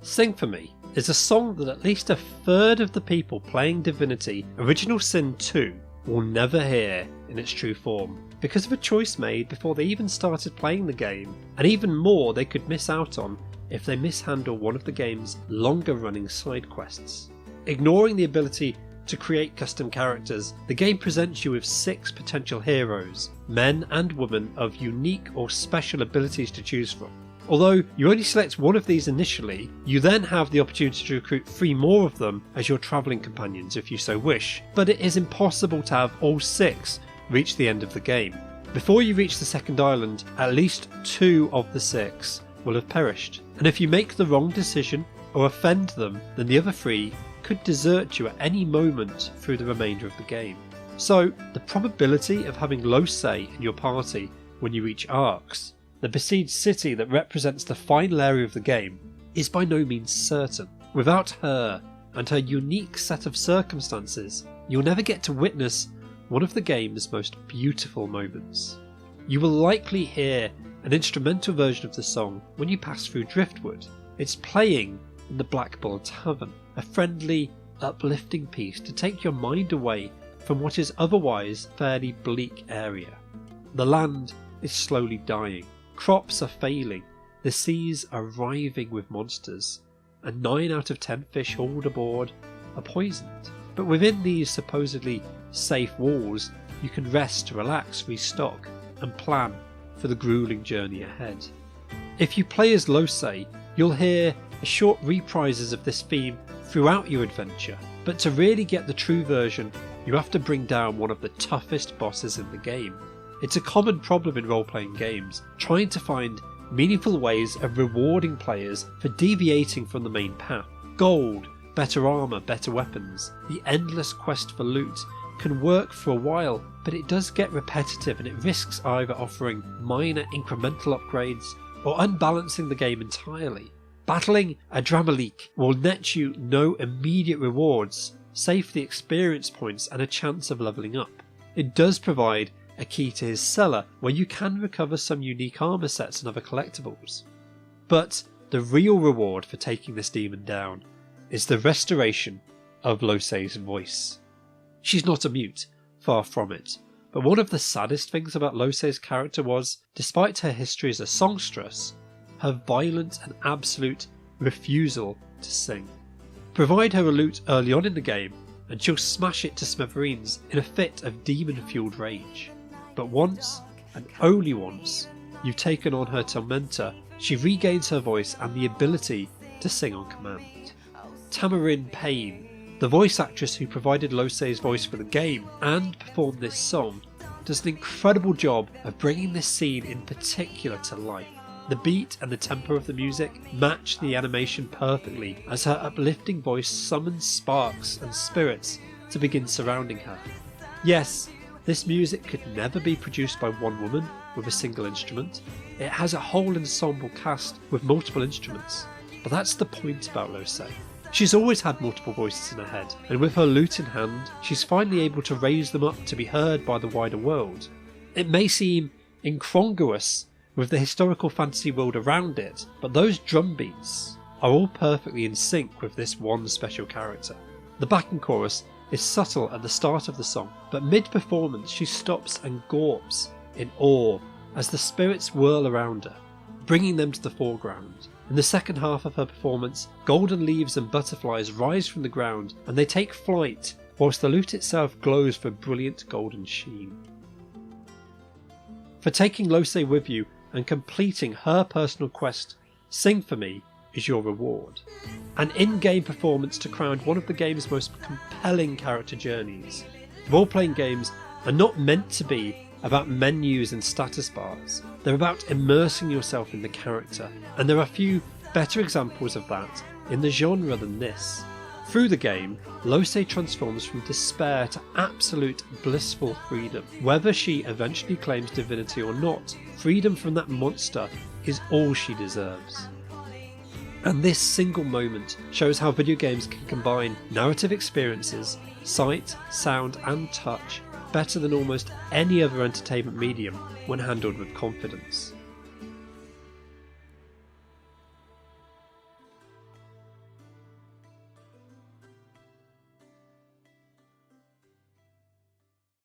Sing For Me is a song that at least a third of the people playing Divinity Original Sin 2 will never hear in its true form, because of a choice made before they even started playing the game, and even more they could miss out on if they mishandle one of the game's longer running side quests. Ignoring the ability to create custom characters, the game presents you with 6 potential heroes, men and women of unique or special abilities to choose from. Although you only select one of these initially, you then have the opportunity to recruit 3 more of them as your travelling companions if you so wish, but it is impossible to have all 6 reach the end of the game. Before you reach the second island, at least 2 of the 6 will have perished, and if you make the wrong decision or offend them, then the other 3 could desert you at any moment through the remainder of the game. So the probability of having Lohse in your party when you reach Arx, the besieged city that represents the final area of the game, is by no means certain. Without her and her unique set of circumstances, you'll never get to witness one of the game's most beautiful moments. You will likely hear an instrumental version of the song when you pass through Driftwood. It's playing in the Black Bull Tavern, a friendly, uplifting piece to take your mind away from what is otherwise a fairly bleak area. The land is slowly dying, crops are failing, the seas are writhing with monsters, and 9 out of 10 fish hauled aboard are poisoned. But within these supposedly safe walls, you can rest, relax, restock, and plan for the grueling journey ahead. If you play as Lohse, you'll hear short reprises of this theme throughout your adventure, but to really get the true version, you have to bring down one of the toughest bosses in the game. It's a common problem in role-playing games, trying to find meaningful ways of rewarding players for deviating from the main path. Gold, better armour, better weapons, the endless quest for loot can work for a while, but it does get repetitive and it risks either offering minor incremental upgrades or unbalancing the game entirely. Battling a Bleak will net you no immediate rewards, save for the experience points and a chance of levelling up. It does provide a key to his cellar where you can recover some unique armour sets and other collectibles. But the real reward for taking this demon down is the restoration of Lohse's voice. She's not a mute, far from it, but one of the saddest things about Lohse's character was, despite her history as a songstress, her violent and absolute refusal to sing. Provide her a lute early on in the game and she'll smash it to smithereens in a fit of demon-fueled rage. But once, and only once, you've taken on her tormentor, she regains her voice and the ability to sing on command. Tamarin Payne, the voice actress who provided Lohse's voice for the game and performed this song, does an incredible job of bringing this scene in particular to life. The beat and the tempo of the music match the animation perfectly as her uplifting voice summons sparks and spirits to begin surrounding her. Yes, this music could never be produced by one woman with a single instrument. It has a whole ensemble cast with multiple instruments, but that's the point about Lohse. She's always had multiple voices in her head, and with her lute in hand, she's finally able to raise them up to be heard by the wider world. It may seem incongruous with the historical fantasy world around it, but those drum beats are all perfectly in sync with this one special character. The backing chorus is subtle at the start of the song, but mid-performance she stops and gawps in awe as the spirits whirl around her, bringing them to the foreground. In the second half of her performance, golden leaves and butterflies rise from the ground and they take flight, whilst the lute itself glows for brilliant golden sheen. For taking Lohse with you and completing her personal quest, Sing For Me is your reward. An in-game performance to crown one of the game's most compelling character journeys. Role-playing games are not meant to be about menus and status bars. They're about immersing yourself in the character, and there are few better examples of that in the genre than this. Through the game, Lohse transforms from despair to absolute blissful freedom. Whether she eventually claims divinity or not, freedom from that monster is all she deserves. And this single moment shows how video games can combine narrative experiences, sight, sound and touch better than almost any other entertainment medium when handled with confidence.